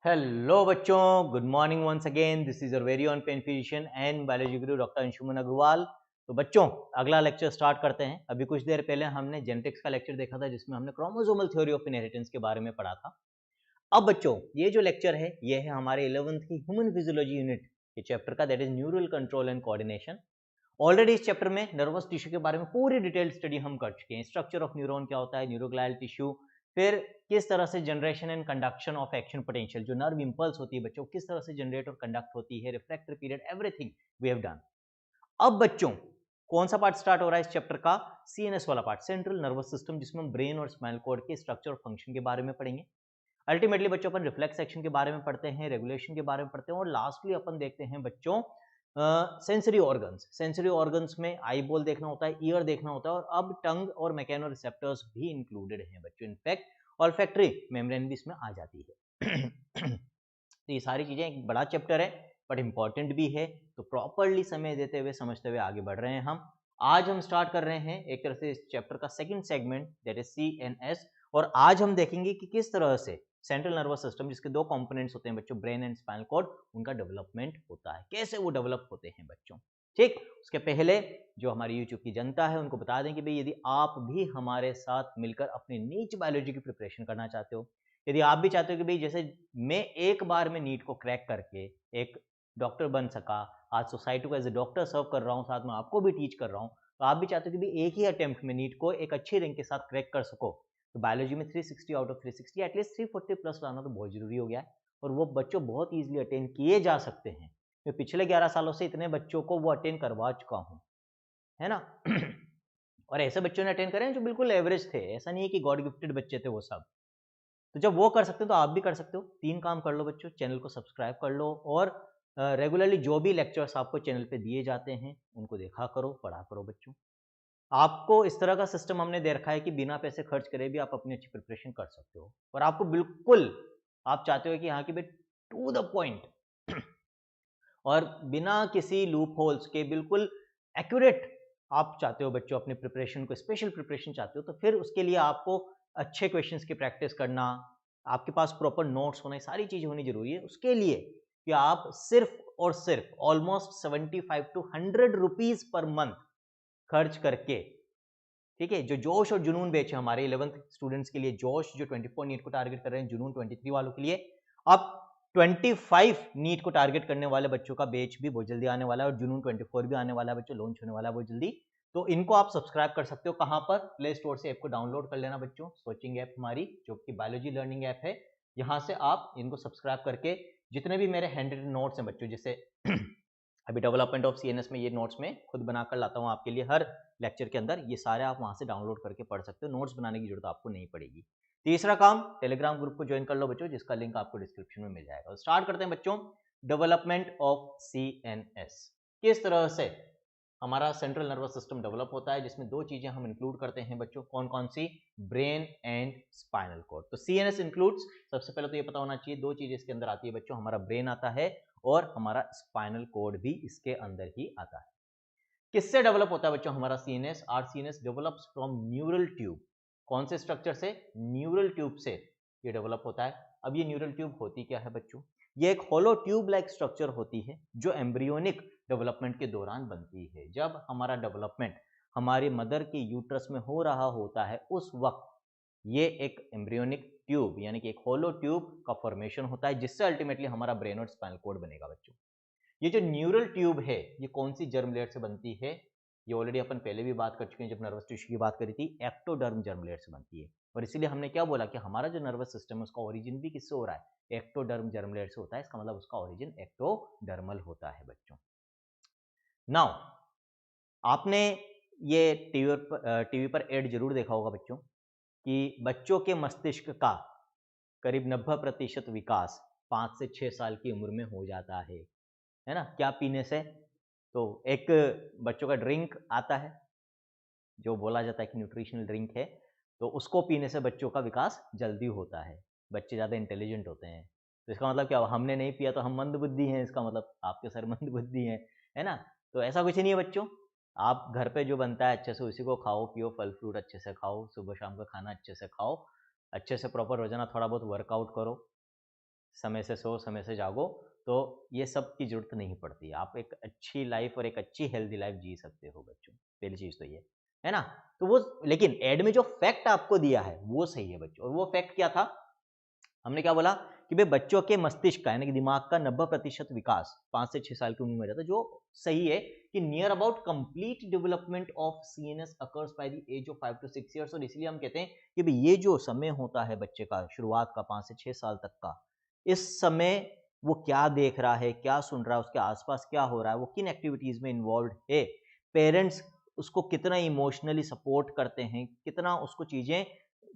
Hello बच्चों, good morning once again. This is your very own pain physician and biology guru doctor Anshuman Agarwal. तो बच्चों, अगला lecture start करते हैं। अभी कुछ देर पहले हमने जेनेटिक्स का लेक्चर देखा था जिसमें हमने क्रोमोसोमल थ्योरी ऑफ इनहेरिटेंस के बारे में पढ़ा था। अब बच्चों, ये जो लेक्चर है ये है हमारे 11th की ह्यूमन फिजियोलॉजी यूनिट के चैप्टर का, that is neural control and coordination. Already इस चैप्टर में नर्वस टिश्यू के बारे में पूरी डिटेल्ड स्टडी हम कर चुके हैं। स्ट्रक्चर ऑफ न्यूरॉन क्या होता है, न्यूरोग्लाइल टिश्यू, फिर किस तरह से generation and conduction of action potential, जो नर्व इंपल्स होती है बच्चों, किस तरह से जनरेट और कंडक्ट होती है, refractory period, everything we have done. अब बच्चों, कौन सा पार्ट स्टार्ट हो रहा है इस चैप्टर का? सीएनएस वाला पार्ट, सेंट्रल नर्वस सिस्टम, जिसमें हम ब्रेन और स्पाइनल कॉर्ड के स्ट्रक्चर और फंक्शन के बारे में पढ़ेंगे। अल्टीमेटली बच्चों अपन रिफ्लेक्स एक्शन के बारे में पढ़ते हैं, रेगुलेशन के बारे में पढ़ते हैं, और लास्टली अपन देखते हैं बच्चों सेंसरी ऑर्गन्स। सेंसरी ऑर्गन्स में आई बॉल देखना होता है, ईयर देखना होता है, और अब टंग और मैकेनो रिसेप्टर्स भी इंक्लूडेड हैं बच्चों। इनफैक्ट ऑल्फैक्टरी मेम्ब्रेन भी इसमें आ जाती है। तो ये सारी चीजें, एक बड़ा चैप्टर है बट इंपॉर्टेंट भी है, तो प्रॉपरली समय देते हुए समझते हुए आगे बढ़ रहे हैं हम। आज हम स्टार्ट कर रहे हैं एक तरह से इस चैप्टर का second segment, that is CNS. और आज हम देखेंगे कि किस तरह से सेंट्रल नर्वस सिस्टम, जिसके दो कंपोनेंट्स होते हैं बच्चों, ब्रेन एंड स्पाइनल कॉर्ड, उनका डेवलपमेंट होता है, कैसे वो डेवलप होते हैं बच्चों। ठीक, उसके पहले जो हमारी यूट्यूब की जनता है उनको बता दें कि भाई, यदि आप भी हमारे साथ मिलकर अपनी नीट बायोलॉजी की प्रिपरेशन करना चाहते हो, यदि आप भी चाहते हो कि भाई जैसे मैं एक बार में नीट को क्रैक करके एक डॉक्टर बन सका, आज सोसाइटी को एज ए डॉक्टर सर्व कर रहा हूँ, साथ में आपको भी टीच कर रहा हूँ, तो आप भी चाहते हो कि भाई एक ही अटेम्प्ट में नीट को एक अच्छी रैंक के साथ क्रैक कर सको, तो बायोलॉजी में 360 आउट ऑफ 360, एटलीस्ट 340 प्लस लाना तो बहुत जरूरी हो गया है। और वो बच्चों बहुत ईजिली अटेन किए जा सकते हैं। मैं पिछले 11 सालों से इतने बच्चों को वो अटेन करवा चुका हूँ, है ना। और ऐसे बच्चों ने अटेन करे हैं जो बिल्कुल एवरेज थे, ऐसा नहीं है कि गॉड गिफ्टेड बच्चे थे वो सब। तो जब वो कर सकते हो तो आप भी कर सकते हो। 3 काम कर लो बच्चों, चैनल को सब्सक्राइब कर लो, और रेगुलरली जो भी लेक्चर्स आपको चैनल पे दिए जाते हैं उनको देखा करो, पढ़ा करो बच्चों। आपको इस तरह का सिस्टम हमने दे रखा है कि बिना पैसे खर्च करे भी आप अपनी अच्छी प्रिपरेशन कर सकते हो, और आपको बिल्कुल, आप चाहते हो कि हाँ कि भाई टू द पॉइंट और बिना किसी लूप होल्स के बिल्कुल एक्यूरेट आप चाहते हो बच्चों अपने प्रिपरेशन को, स्पेशल प्रिपरेशन चाहते हो, तो फिर उसके लिए आपको अच्छे क्वेश्चंस की प्रैक्टिस करना, आपके पास प्रॉपर नोट्स होना, सारी चीजें होनी जरूरी है उसके लिए कि आप सिर्फ और सिर्फ almost 75 to 100 rupees per month खर्च करके, ठीक है, जो जोश और जुनून बेच है हमारे 11th स्टूडेंट्स के लिए, जोश जो 24 नीट को टारगेट कर रहे हैं, जुनून 23 वालों के लिए, अब 25 नीट को टारगेट करने वाले बच्चों का बेच भी बहुत जल्दी आने वाला है, और जुनून 24 भी आने वाला है बच्चों, लॉन्च होने वाला है बहुत जल्दी। तो इनको आप सब्सक्राइब कर सकते हो, कहां पर? प्ले स्टोर से ऐप को डाउनलोड कर लेना बच्चों, सोचिंग ऐप हमारी जो कि बायोलॉजी लर्निंग ऐप है, यहां से आप इनको सब्सक्राइब करके जितने भी मेरे हैंड रिटन नोट्स हैं बच्चों, जैसे अभी डेवलपमेंट ऑफ सीएनएस में ये नोट्स में खुद बनाकर लाता हूँ आपके लिए हर लेक्चर के अंदर, ये सारे आप वहां से डाउनलोड करके पढ़ सकते हो, नोट्स बनाने की जरूरत आपको नहीं पड़ेगी। तीसरा काम, टेलीग्राम ग्रुप को ज्वाइन कर लो बच्चों, जिसका लिंक आपको डिस्क्रिप्शन में मिल जाएगा। स्टार्ट करते हैं बच्चों, डेवलपमेंट ऑफ सीएनएस। किस तरह से हमारा सेंट्रल नर्वस सिस्टम डेवलप होता है, जिसमें दो चीजें हम इंक्लूड करते हैं बच्चों, कौन कौन सी? Brain and spinal cord. तो सीएनएस इंक्लूड्स, सबसे पहले तो ये पता होना चाहिए, दो चीजें इसके अंदर आती है बच्चों, हमारा ब्रेन आता है और हमारा स्पाइनल कॉर्ड भी इसके अंदर ही आता है। किससे डेवलप होता है बच्चों हमारा CNS? Our CNS develops from neural tube. कौन से स्ट्रक्चर से? न्यूरल ट्यूब से ये डेवलप होता है। अब ये न्यूरल ट्यूब होती क्या है बच्चों? ये एक होलो ट्यूब लाइक स्ट्रक्चर होती है जो एम्ब्रियोनिक डेवलपमेंट के दौरान बनती है। जब हमारा डेवलपमेंट हमारी मदर के यूट्रस में हो रहा होता है उस वक्त ये एक एम्ब्रियोनिक ट्यूब यानी कि एक होलो ट्यूब का फॉर्मेशन होता है, जिससे अल्टीमेटली हमारा ब्रेन और स्पाइनल कॉर्ड बनेगा बच्चों। ये जो न्यूरल ट्यूब है ये कौन सी जर्म लेयर से बनती है? ये ऑलरेडी अपन पहले भी बात कर चुके हैं जब नर्वस टिश्यू की बात करी थी, एक्टोडर्म जर्म लेयर से बनती है। और इसीलिए हमने क्या बोला कि हमारा जो नर्वस सिस्टम है उसका ओरिजिन भी किससे हो रहा है? एक्टोडर्म जर्म लेयर से होता है। इसका मतलब उसका ओरिजिन एक्टोडर्मल होता है बच्चों। नाउ आपने ये टीवी पर एड जरूर देखा होगा बच्चों कि बच्चों के मस्तिष्क का करीब 90% विकास 5 से 6 साल की उम्र में हो जाता है ना। क्या पीने से? तो एक बच्चों का ड्रिंक आता है जो बोला जाता है कि न्यूट्रिशनल ड्रिंक है, तो उसको पीने से बच्चों का विकास जल्दी होता है, बच्चे ज़्यादा इंटेलिजेंट होते हैं। तो इसका मतलब क्या? हमने नहीं पिया तो हम मंद बुद्धि हैं, इसका मतलब आपके सर मंद बुद्धि हैं, है ना। तो ऐसा कुछ नहीं है बच्चों, आप घर पे जो बनता है अच्छे से उसी को खाओ पियो, फल फ्रूट अच्छे से खाओ, सुबह शाम का खाना अच्छे से खाओ, अच्छे से प्रॉपर रोजाना थोड़ा बहुत वर्कआउट करो, समय से सो, समय से जागो, तो ये सब की जरूरत नहीं पड़ती। आप एक अच्छी लाइफ और एक अच्छी हेल्दी लाइफ जी सकते हो बच्चों। पहली चीज तो ये है ना। तो वो, लेकिन एड में जो फैक्ट आपको दिया है वो सही है बच्चों। और वो फैक्ट क्या था, हमने क्या बोला कि भाई बच्चों के मस्तिष्क का यानी कि दिमाग का 90% विकास 5 से 6 साल की उम्र में रहता है, जो सही है कि near about complete development of CNS occurs by the age of 5 to 6 years. और इसलिए हम कहते हैं कि भाई ये जो समय होता है बच्चे का शुरुआत का 5 से 6 साल तक का, इस समय वो क्या देख रहा है, क्या सुन रहा है, उसके आसपास क्या हो रहा है, वो किन एक्टिविटीज में इन्वॉल्व है, पेरेंट्स उसको कितना इमोशनली सपोर्ट करते हैं, कितना उसको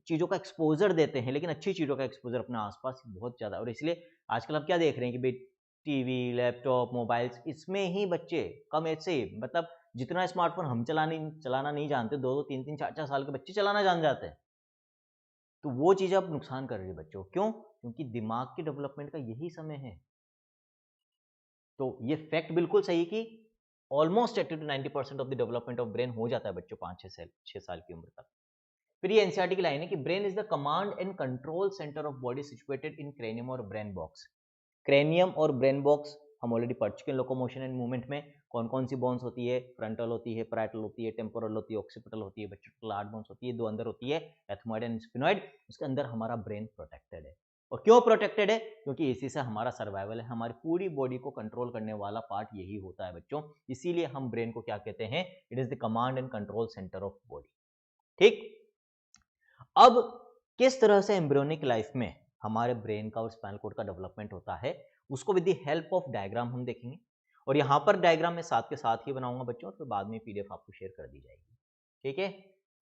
चीज़ों का एक्सपोजर देते हैं, लेकिन अच्छी चीज़ों का एक्सपोजर अपने आसपास बहुत ज़्यादा। और इसलिए आजकल आप क्या देख रहे हैं कि भाई टीवी, लैपटॉप, मोबाइल्स, इसमें ही बच्चे कम एज से ही, मतलब जितना स्मार्टफोन हम चलाना नहीं जानते, 2-2, 3-3, 4-4 साल के बच्चे चलाना जान जाते हैं। तो वो चीज़ अब नुकसान कर रही है बच्चों। क्यों? क्योंकि दिमाग के डेवलपमेंट का यही समय है। तो ये फैक्ट बिल्कुल सही कि almost 80 to 90% of the development of brain हो जाता है बच्चों 5-6 साल की उम्र तक। फिर ये एनसीईआरटी की लाइन है कि brain is the command and control centre of body situated in cranium और ब्रेन बॉक्स। क्रेनियम और ब्रेन बॉक्स हम ऑलरेडी पढ़ चुके हैं लोकोमोशन एंड मूवमेंट में। कौन कौन सी बोन्स होती है, फ्रंटल होती है, पैराइटल होती है, टेम्पोरल होती है, ऑक्सीपिटल होती है, बच्चों लार्ज बोन्स होती है, दो अंदर होती है, एथमोइड एंड स्फिनोइड। उसके अंदर हमारा ब्रेन प्रोटेक्टेड है। और क्यों प्रोटेक्टेड है? क्योंकि इसी से हमारा सर्वाइवल है। हमारी पूरी बॉडी को कंट्रोल करने वाला पार्ट यही होता है बच्चों। इसीलिए हम ब्रेन को क्या कहते हैं? It is the command and control centre of body. ठीक। अब किस तरह से एम्ब्रियोनिक लाइफ में हमारे ब्रेन का और स्पाइनल कोड का डेवलपमेंट होता है, उसको with the help of diagram हम देखेंगे। और यहां पर डायग्राम मैं साथ के साथ ही बनाऊंगा बच्चों, तो बाद में पीडीएफ आपको शेयर कर दी जाएगी। ठीक है।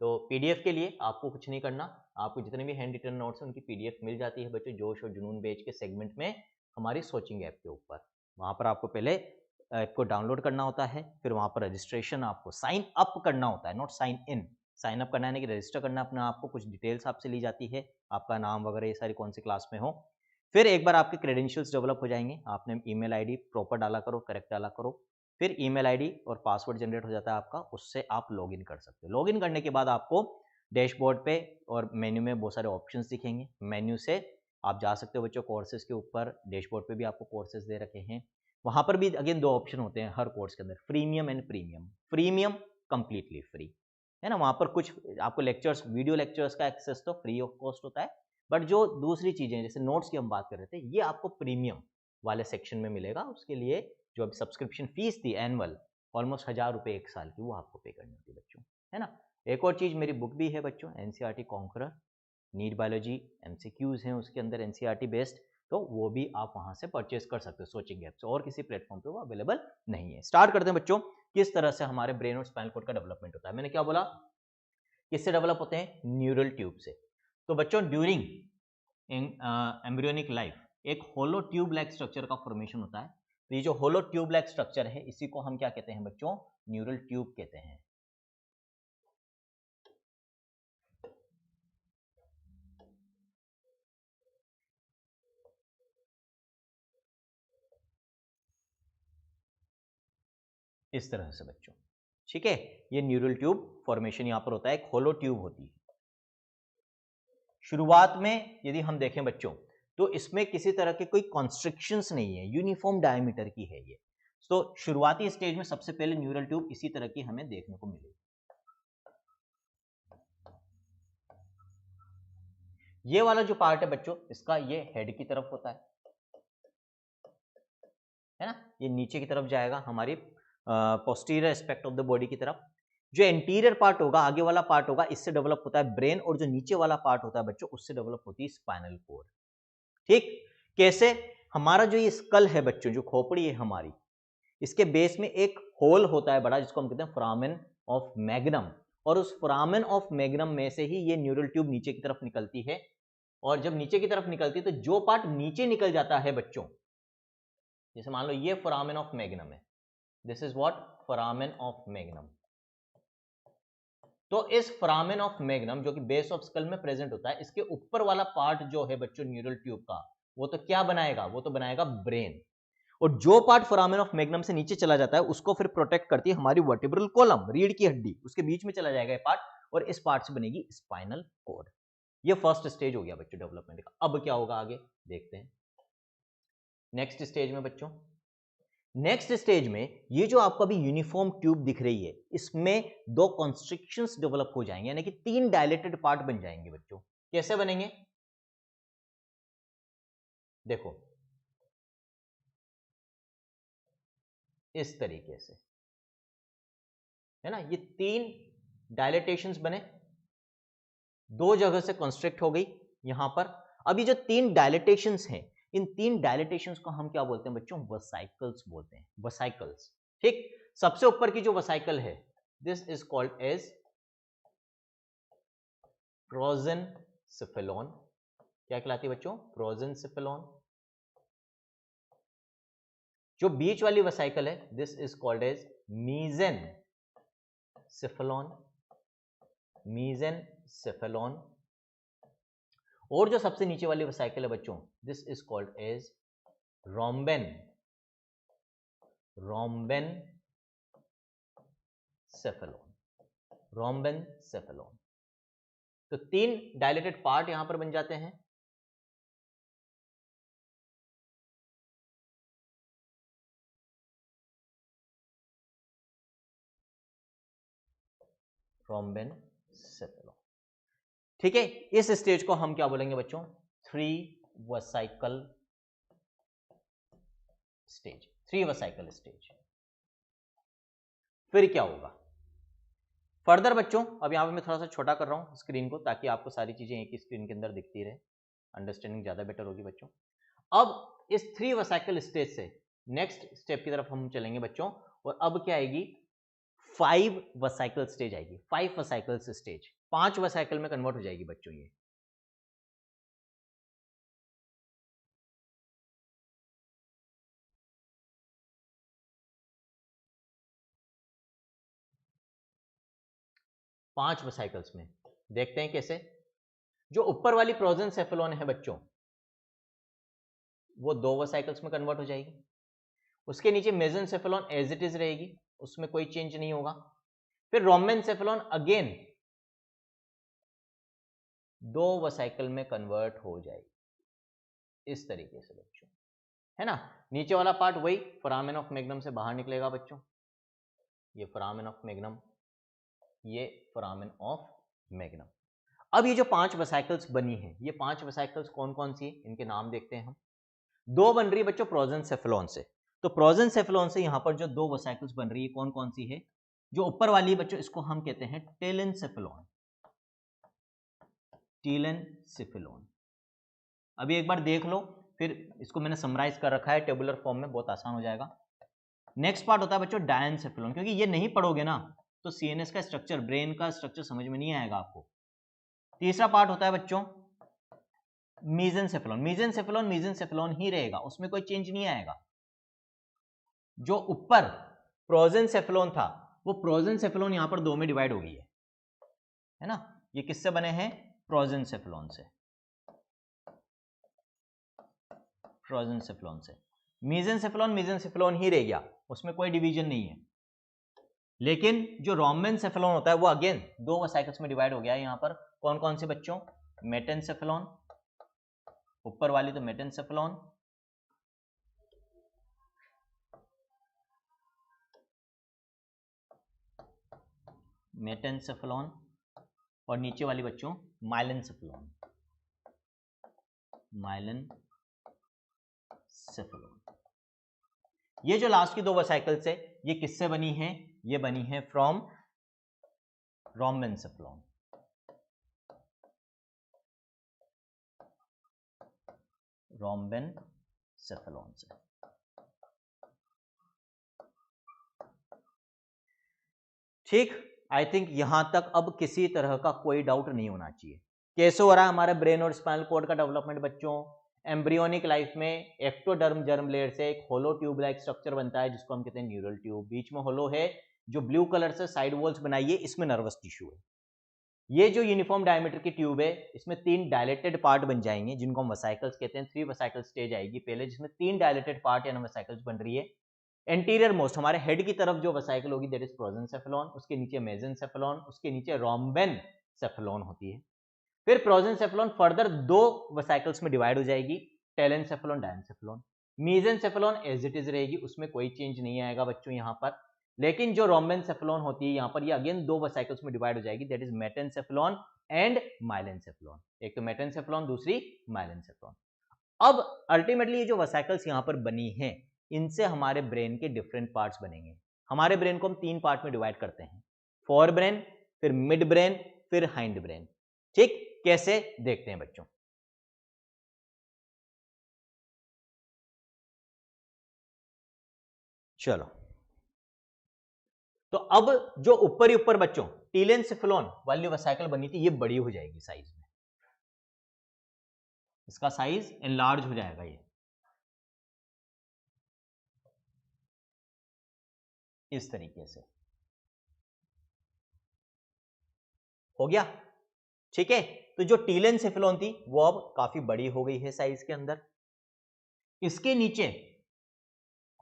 तो पीडीएफ के लिए आपको कुछ नहीं करना, आपको जितने भी हैंड रिटन नोट्स हैं उनकी पीडीएफ मिल जाती है बच्चों जोश और जुनून बैच के सेगमेंट में, हमारी सोचिंग ऐप के ऊपर। वहां पर आपको पहले ऐप को डाउनलोड करना होता है, फिर वहां पर रजिस्ट्रेशन, आपको साइन अप करना होता है, not sign in. Sign up करना है कि रजिस्टर करना अपने आप को, कुछ डिटेल्स आपसे ली जाती है, आपका नाम वगैरह ये सारी कौन सी क्लास में हो। फिर एक बार आपके क्रेडेंशियल्स डेवलप हो जाएंगे, आपने ईमेल आईडी प्रॉपर डाला करो, करेक्ट डाला करो, फिर ईमेल आईडी और पासवर्ड जनरेट हो जाता है आपका, उससे आप लॉगिन कर सकते हो। लॉगिन करने के बाद आपको डैशबोर्ड पे और मेन्यू में बहुत सारे ऑप्शंस दिखेंगे। मेन्यू से आप जा सकते हो बच्चों कोर्सेज के ऊपर, डैशबोर्ड पे भी आपको कोर्सेज दे रखे हैं। वहां पर भी अगेन दो ऑप्शन होते हैं हर कोर्स के अंदर, premium and premium. Premium completely free है ना, वहां पर कुछ आपको लेक्चर्स, वीडियो लेक्चर्स का एक्सेस तो फ्री ऑफ कॉस्ट होता है, बट जो दूसरी चीजें जैसे नोट्स की हम बात कर रहे थे, ये आपको प्रीमियम वाले सेक्शन में मिलेगा। उसके लिए जो अभी सब्सक्रिप्शन फीस थी एनुअल, ऑलमोस्ट 1000 रुपए एक साल की, वो आपको पे करनी होती है बच्चों, है ना। एक और चीज, मेरी बुक भी है बच्चों, NCERT conqueror, NEET biology MCQs हैं उसके अंदर एनसीईआरटी बेस्ड, तो वो भी आप वहां से परचेस कर सकते हो सोचिंग ऐप से, और किसी प्लेटफॉर्म पे वो अवेलेबल नहीं है। स्टार्ट करते हैं बच्चों, किस तरह से हमारे ब्रेन और स्पाइनल कोड का डेवलपमेंट होता है। मैंने क्या बोला, किससे डेवलप होते हैं? न्यूरल ट्यूब से। तो बच्चों ड्यूरिंग एम्ब्रियोनिक लाइफ एक होलो ट्यूब लाइक स्ट्रक्चर का फॉर्मेशन होता है। तो ये जो होलो ट्यूब लाइक स्ट्रक्चर है, इसी को हम क्या कहते हैं बच्चों? न्यूरल ट्यूब कहते हैं। इस तरह से बच्चों, ठीक है, ये न्यूरल ट्यूब फॉर्मेशन यहां पर होता है, एक होलो ट्यूब होती है। शुरुआत में यदि हम देखें बच्चों, तो इसमें किसी तरह के कोई कॉन्स्ट्रिक्शंस नहीं है, यूनिफॉर्म डायमीटर की है ये। तो शुरुआती स्टेज में सबसे पहले न्यूरल ट्यूब इसी तरह की हमें देखने को मिलेगी। ये वाला जो पार्ट है बच्चों, इसका ये हेड की तरफ होता है ना, ये नीचे की तरफ जाएगा हमारी posterior aspect of the body की तरफ। जो एंटीरियर पार्ट होगा, आगे वाला पार्ट होगा, इससे डेवलप होता है ब्रेन, और जो नीचे वाला पार्ट होता है बच्चों, उससे डेवलप होती है स्पाइनल कोड। ठीक, कैसे? हमारा जो ये स्कल है बच्चों, जो खोपड़ी है हमारी, इसके बेस में एक होल होता है बड़ा, जिसको हम कहते हैं फोरामेन ऑफ मैग्नम, और उस फोरामेन ऑफ मैग्नम में से ही ये न्यूरल ट्यूब नीचे की तरफ निकलती है। और जब नीचे की तरफ निकलती है, तो जो पार्ट नीचे निकल जाता है बच्चों, जैसे मान लो ये फोरामेन ऑफ मैग्नम है, this is what, foramen of magnum. तो इस फोरामेन ऑफ मैग्नम जो कि बेस ऑफ स्कल में प्रेजेंट होता है, इसके ऊपर वाला पार्ट जो है बच्चों न्यूरल ट्यूब का, वो तो क्या बनाएगा? वो तो बनाएगा ब्रेन। और जो पार्ट फोरामेन ऑफ मैग्नम से नीचे चला जाता है, उसको फिर प्रोटेक्ट करती है हमारी वर्टिब्रल कॉलम, रीढ़ की हड्डी, उसके बीच में चला जाएगा ये पार्ट, और इस पार्ट से बनेगी स्पाइनल कोड। ये फर्स्ट स्टेज हो गया बच्चों डेवलपमेंट का। अब क्या होगा आगे, देखते हैं। नेक्स्ट स्टेज में बच्चों, नेक्स्ट स्टेज में ये जो आपको अभी यूनिफॉर्म ट्यूब दिख रही है, इसमें दो कॉन्स्ट्रिक्शंस डेवलप हो जाएंगे, यानी कि तीन डायलेटेड पार्ट बन जाएंगे बच्चों। कैसे बनेंगे? देखो इस तरीके से, है ना, ये तीन डायलेटेशंस बने, दो जगह से कंस्ट्रक्ट हो गई यहां पर। अभी जो तीन डायलेटेशंस हैं, इन तीन डायलेटेशंस को हम क्या बोलते हैं बच्चों? वसाइकल्स बोलते हैं, वसाइकल्स। ठीक, सबसे ऊपर की जो वसाइकल है, दिस इज कॉल्ड एज प्रोजेनसिफेलॉन। क्या कहलाती है बच्चों? प्रोजेनसिफेलॉन। जो बीच वाली वसाइकल है, दिस इज कॉल्ड एज मीजेनसिफेलॉन, मीजेनसिफेलॉन। और जो सबसे नीचे वाली वसाइकल है बच्चों, दिस इज कॉल्ड एज रोम्बेन, रोम्बेनसेफेलॉन, रोम्बेनसेफेलॉन। तो तीन डायलेटेड पार्ट यहां पर बन जाते हैं। रोम्बेनसेफेलॉन। ठीक है, इस स्टेज को हम क्या बोलेंगे बच्चों? Three vesicle stage, three vesicle stage. फिर क्या होगा फर्दर बच्चों? अब यहां पे मैं थोड़ा सा छोटा कर रहा हूं स्क्रीन को, ताकि आपको सारी चीजें एक ही स्क्रीन के अंदर दिखती रहे, अंडरस्टैंडिंग ज्यादा बेटर होगी बच्चों। अब इस थ्री वसाइकल स्टेज से नेक्स्ट स्टेप की तरफ हम चलेंगे बच्चों, और अब क्या आएगी? फाइव वसाइकल स्टेज आएगी, फाइव वसाइकल्स स्टेज, पांच वसाइकल में कन्वर्ट हो जाएगी बच्चों ये। पांच वसाइकल्स में देखते हैं कैसे। जो ऊपर वाली प्रोजेनसेफेलॉन है बच्चों, वो दो वसाइकल्स में कन्वर्ट हो जाएगी। उसके नीचे मेसेनसेफेलॉन एज इट इज रहेगी, उसमें कोई चेंज नहीं होगा। फिर रोम्बेनसेफेलॉन अगेन दो वसाइकल में कन्वर्ट हो जाएगी, इस तरीके से बच्चों, है ना। नीचे वाला पार्ट वही फोरामेन ऑफ मैग्नम से बाहर निकलेगा बच्चों, ये फोरामेन ऑफ मैग्नम, ये फोरामेन ऑफ मैग्नम। अब ये जो पांच वसाइकल्स बनी है, ये पांच वसाइकल्स कौन कौन सी है, इनके नाम देखते हैं हम। दो बन रही है बच्चों प्रोजेनसेफेलॉन से, तो प्रोजेनसेफेलॉन से यहां पर जो दो वसाइकल्स बन रही है कौन कौन सी है? जो ऊपर वाली है बच्चों, इसको हम कहते हैं टेलेनसेफेलॉन, टेलेनसेफेलॉन। अभी एक बार देख लो, फिर इसको मैंने समराइज कर रखा है टेबुलर फॉर्म में, बहुत आसान हो जाएगा। नेक्स्ट पार्ट होता है बच्चों डायनसेफेलॉन, क्योंकि ये नहीं पढ़ोगे ना तो सीएनएस का स्ट्रक्चर, ब्रेन का स्ट्रक्चर समझ में नहीं आएगा आपको। तीसरा पार्ट होता है बच्चों मीजेनसेफेलॉन, मीजेनसेफेलॉन मीजेनसेफेलॉन ही रहेगा, उसमें कोई चेंज नहीं आएगा। जो ऊपर प्रोजेनसेफेलॉन था, वो प्रोजेनसेफेलॉन यहां पर दो में डिवाइड हो गई है ना। ये किससे बने हैं? प्रोजेनसेफेलॉन से, प्रोजेनसेफेलॉन से। मीजेनसेफेलॉन मीजेनसेफेलॉन ही रह गया, उसमें कोई डिवीजन नहीं है। लेकिन जो रोम्बेनसेफेलॉन होता है वो अगेन दो वसाइकल्स में डिवाइड हो गया है। यहां पर कौन कौन से बच्चों? मेटेनसेफेलॉन, ऊपर वाली तो मेटेनसेफेलॉन, मेटेनसेफेलॉन, और नीचे वाली बच्चों माइलेनसेफेलॉन, माइलेनसेफेलॉन। ये जो लास्ट की दो वसाइकल्स है, ये किससे बनी है? ये बनी है फ्रॉम रोम्बेनसेफेलॉन, रोम्बेनसेफेलॉन से। ठीक, आई थिंक यहां तक अब किसी तरह का कोई डाउट नहीं होना चाहिए। कैसे हो रहा है हमारे ब्रेन और स्पाइनल कॉर्ड का डेवलपमेंट बच्चों? एम्ब्रियोनिक लाइफ में एक्टोडर्म जर्म लेयर से एक होलो ट्यूब लाइक स्ट्रक्चर बनता है, जिसको हम कहते हैं न्यूरल ट्यूब। बीच में होलो है, जो ब्लू कलर से साइड वॉल्स बनाई है, इसमें नर्वस टिश्यू है। ये जो यूनिफॉर्म डायमीटर की ट्यूब है, इसमें तीन डायलेटेड पार्ट बन जाएंगे, जिनको हम वसाइकल्स कहते हैं। थ्री वसाइकल स्टेज आएगी पहले, जिसमें तीन डायलेटेड पार्ट यानी वसाइकल्स बन रही है। एंटीरियर मोस्ट हमारे हेड की तरफ जो वसाइकल होगी, दैट इज प्रोजेनसेफेलॉन, उसके नीचे मेसेनसेफेलॉन, उसके नीचे रोम्बेनसेफेलॉन होती है। फिर प्रोजेनसेफेलॉन फर्दर दो वसाइकल्स में डिवाइड हो जाएगी, टेलेनसेफेलॉन, डायनसेफेलॉन। मीजेंसेफेलॉन एज इट इज रहेगी, उसमें कोई चेंज नहीं आएगा बच्चों यहाँ पर। लेकिन जो रोम्बेनसेफेलॉन होती है यहाँ पर, ये अगेन दो वेसिकल्स में डिवाइड हो जाएगी, दैट इज मेटेनसेफेलॉन एंड माइलेनसेफेलॉन। एक तो मेटेनसेफेलॉन, दूसरी माइलेनसेफेलॉन। अब अल्टीमेटली ये जो वेसिकल्स यहाँ पर बनी हैं, इनसे हमारे ब्रेन के डिफरेंट पार्ट्स बनेंगे। हमारे ब्रेन को हम 3 पार्ट में डिवाइड करते हैं, फोर ब्रेन, फिर मिड ब्रेन, फिर हाइंड ब्रेन। ठीक, कैसे देखते हैं बच्चों। चलो, तो अब जो ऊपर ही ऊपर बच्चों टीलेनसेफेलॉन वाली वेसिकल बनी थी, ये बड़ी हो जाएगी साइज में, इसका साइज एनलार्ज हो जाएगा। ये इस तरीके से हो गया, ठीक है। तो जो टीलेनसेफेलॉन थी वो अब काफी बड़ी हो गई है साइज के अंदर। इसके नीचे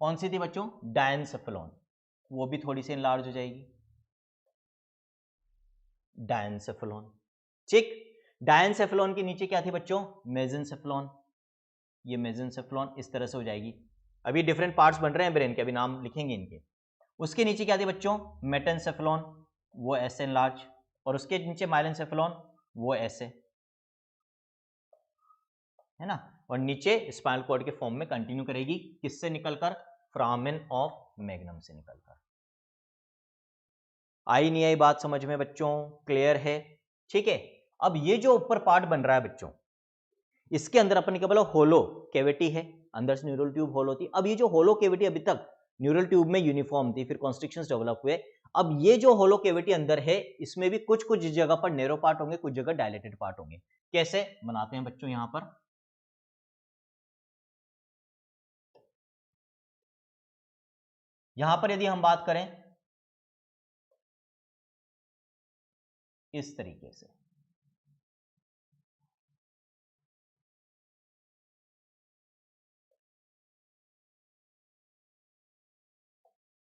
कौन सी थी बच्चों, डायनसेफेलॉन, वो भी थोड़ी सी एनलार्ज हो जाएगी, डायनसेफेलॉन। ठीक, डायनसेफेलॉन के नीचे क्या थी बच्चों, मेसेनसेफेलॉन। ये मेसेनसेफेलॉन इस तरह से हो जाएगी। अभी डिफरेंट पार्ट्स बन रहे हैं ब्रेन के, अभी नाम लिखेंगे इनके। उसके नीचे क्या थी बच्चों, मेटेनसेफेलॉन, वो ऐसे एनलार्ज, और उसके नीचे माइलेनसेफेलॉन, वो ऐसे, है ना। और नीचे स्पाइनल कॉर्ड के फॉर्म में कंटिन्यू करेगी, किससे निकलकर, फोरामेन ऑफ मैग्नम से निकलकर। आई नहीं आई बात समझ में बच्चों, क्लियर है, ठीक है। अब ये जो ऊपर पार्ट बन रहा है बच्चों, इसके अंदर अपन क्या बोला, होलो कैविटी है, अंदर से न्यूरल ट्यूब होलो थी। अब ये जो होलो कैविटी अभी तक न्यूरल ट्यूब में यूनिफॉर्म थी, फिर कॉन्स्ट्रिक्शंस डेवलप हुए। अब ये जो होलो कैविटी अंदर है, इसमें भी कुछ कुछ जगह पर नैरो पार्ट होंगे, कुछ जगह डायलेटेड पार्ट होंगे। कैसे बनाते हैं बच्चों, यहां पर यदि हम बात करें इस तरीके से,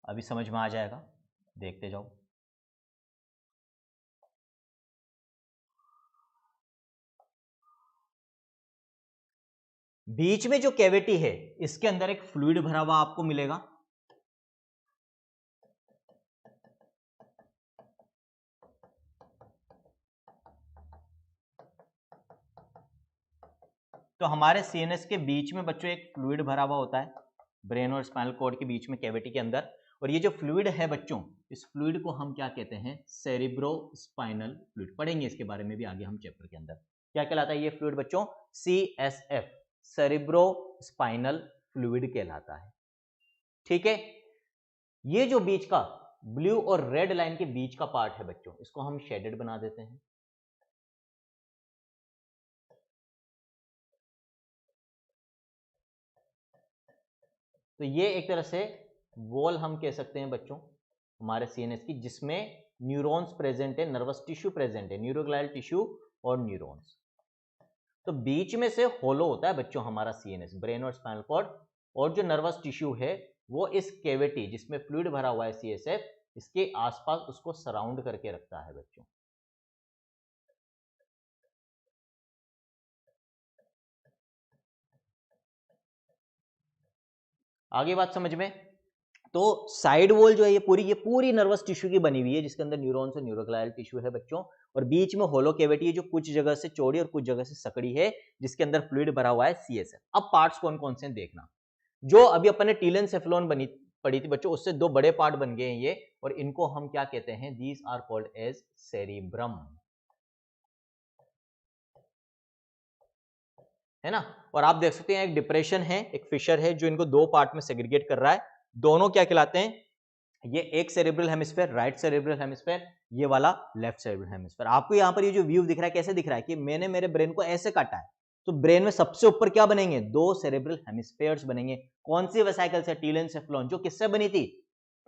अभी समझ में आ जाएगा, देखते जाओ। बीच में जो कैविटी है, इसके अंदर एक फ्लूइड भरा हुआ आपको मिलेगा। तो हमारे सीएनएस के बीच में बच्चों एक फ्लूइड भरा हुआ होता है, ब्रेन और स्पाइनल कॉर्ड के बीच में कैविटी के अंदर। और ये जो फ्लूइड है बच्चों, इस फ्लूइड को हम क्या कहते हैं, सेरिब्रो स्पाइनल फ्लूइड। पढ़ेंगे इसके बारे में भी आगे हम चैप्टर के अंदर। क्या कहलाता है ये फ्लूइड बच्चों, CSF, सेरिब्रो स्पाइनल फ्लूइड कहलाता है, ठीक है। ये जो बीच का ब्लू और रेड लाइन के बीच का पार्ट है बच्चों, इसको हम शेडेड बना देते हैं। तो ये एक तरह से वॉल हम कह सकते हैं बच्चों हमारे सीएनएस की, जिसमें न्यूरॉन्स प्रेजेंट है, नर्वस टिश्यू प्रेजेंट है, न्यूरोग्लाइल टिश्यू और न्यूरॉन्स। तो बीच में से होलो होता है बच्चों हमारा सीएनएस, ब्रेन और स्पाइनल कॉर्ड, और जो नर्वस टिश्यू है वो इस कैविटी जिसमें फ्लूइड भरा हुआ है सीएसएफ, इसके आसपास उसको सराउंड करके रखता है बच्चों। आगे बात समझ में। तो साइड वॉल जो है ये पूरी नर्वस टिश्यू की बनी हुई है, जिसके अंदर न्यूरॉन्स और न्यूरोग्लाइल टिश्यू है बच्चों। और बीच में होलो कैविटी है, जो कुछ जगह से चौड़ी और कुछ जगह से सकड़ी है, जिसके अंदर फ्लूइड भरा हुआ है सीएसएफ। अब पार्ट्स कौन कौन से देखना, जो अभी अपन ने टीलेनसेफेलॉन बनी पढ़ी थी बच्चों, उससे दो बड़े पार्ट बन गए हैं ये, और इनको हम क्या कहते हैं, these are called as cerebrum, है ना। और आप देख सकते हैं एक डिप्रेशन है, एक फिशर है, जो इनको दो पार्ट में सेग्रीगेट कर रहा है। दोनों क्या कहलाते हैं, ये एक cerebral hemisphere, right cerebral hemisphere, ये वाला लेफ्ट सेरेब्रल हेमिस्फीयर। आपको यहाँ पर ये जो व्यू दिख रहा है, कैसे दिख रहा है कि मैंने मेरे ब्रेन को ऐसे काटा है, तो ब्रेन में सबसे ऊपर क्या बनेंगे, दो सेरेब्रल हेमिस्फीयर्स बनेंगे। कौन सी वेसिकल से, टीलेनसेफेलॉन, जो किससे बनी थी,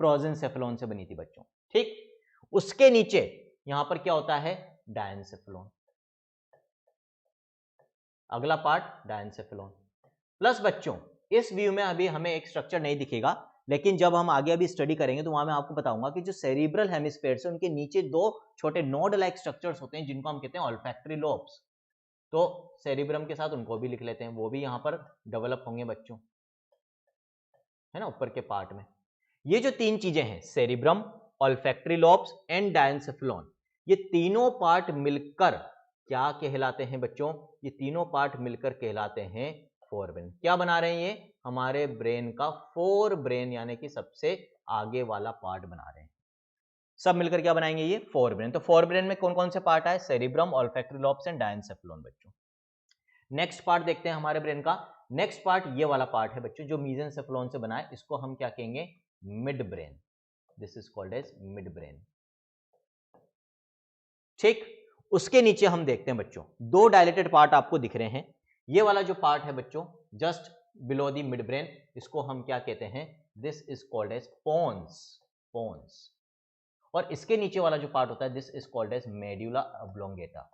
प्रोजेंसेफेलॉन से बनी थी बच्चों, ठीक। उसके नीचे यहां पर क्या होता है, डायनसेफेलॉन, अगला पार्ट डायनसेफेलॉन। प्लस बच्चों इस व्यू में अभी हमें एक स्ट्रक्चर नहीं दिखेगा, लेकिन जब हम आगे अभी स्टडी करेंगे तो वहां मैं आपको बताऊंगा कि जो सेरिब्रल हेमिस्फीयर्स है, उनके नीचे दो छोटे नोड लाइक स्ट्रक्चर्स होते हैं, जिनको हम कहते हैं ऑल्फैक्टरी लोब्स। तो सेरिब्रम के साथ उनको भी लिख लेते हैं, वो भी यहां पर डेवलप होंगे बच्चों। है ना, ऊपर के पार्ट में। ये जो तीन चीजें हैं, cerebrum, olfactory lobes and diencephalon, ये तीनों पार्ट मिलकर क्या कहलाते हैं बच्चों? ये तीनों पार्ट मिलकर कहलाते हैं फोरब्रेन। क्या बना रहे हैं ये? हमारे ब्रेन का फोरब्रेन, यानी कि सबसे आगे वाला पार्ट बना रहे हैं। सब मिलकर क्या बनाएंगे? ये फोरब्रेन। तो फोरब्रेन में कौन कौन से पार्ट है? Cerebrum, olfactory lobes and diencephalon बच्चों। नेक्स्ट पार्ट देखते हैं हमारे ब्रेन का। नेक्स्ट पार्ट ये वाला पार्ट है बच्चों, जो मेसेंसेफेलॉन से बना है। इसको हम क्या कहेंगे? Mid brain. This is called as mid brain. ठीक, उसके नीचे हम देखते हैं बच्चों, दो डायलेटेड पार्ट आपको दिख रहे हैं। ये वाला जो पार्ट है बच्चों, just below the mid brain, इसको हम क्या कहते हैं? This is called as pons. Pons. और इसके नीचे वाला जो पार्ट होता है, this is called as medulla oblongata.